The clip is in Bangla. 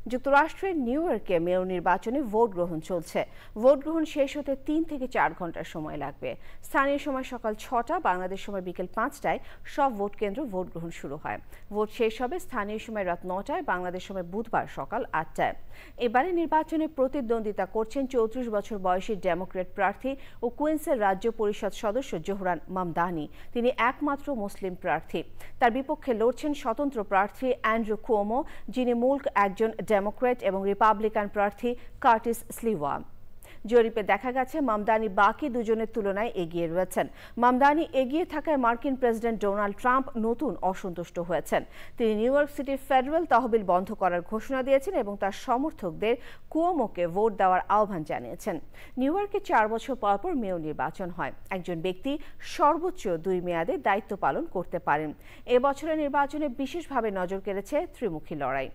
যুক্তরাষ্ট্রের নিউ ইয়র্কে মেয়র নির্বাচনে ভোট গ্রহণ চলছে। ভোট গ্রহণ শেষ হতে 3 থেকে 4 ঘন্টার সময় লাগবে। স্থানীয় সময় সকাল 6টা, বাংলাদেশ সময় বিকেল 5টায় সব ভোট কেন্দ্র ভোট গ্রহণ শুরু হয়। ভোট শেষ হবে স্থানীয় সময় রাত 9টায়, বাংলাদেশ সময় বুধবার সকাল 8টায়। এবারে নির্বাচনে প্রতিদ্বন্দ্বিতা করছেন 34 বছর বয়সী ডেমোক্র্যাট প্রার্থী ও কুইন্সের রাজ্য পরিষদ সদস্য জোহরান মামদানি। তিনি একমাত্র মুসলিম প্রার্থী। তার বিপক্ষে লড়ছেন স্বতন্ত্র প্রার্থী অ্যান্ড্রু কুওমো, যিনি মূল একজন ডেমোক্র্যাট, এবং রিপাবলিকান প্রার্থী কার্টিস স্লিওয়া। জরিপে দেখা গেছে মামদানি বাকি দুজনের তুলনায় এগিয়ে রয়েছেন। মামদানি এগিয়ে থাকায় মার্কিন প্রেসিডেন্ট ডোনাল্ড ট্রাম্প নতুন অসন্তুষ্ট হয়েছেন। তিনি নিউ ইয়র্ক সিটির ফেডারেল তহবিল বন্ধ করার ঘোষণা দিয়েছেন এবং তার সমর্থকদের কুওমোকে ভোট দেওয়ার আহ্বান জানিয়েছেন। নিউ ইয়র্কে 4 বছর পর পর মেয়র নির্বাচন হয়। একজন ব্যক্তি সর্বোচ্চ 2 মেয়াদে দায়িত্ব পালন করতে পারেন। এবছরের নির্বাচনে বিশেষভাবে নজর কেড়েছে ত্রিমুখী লড়াই।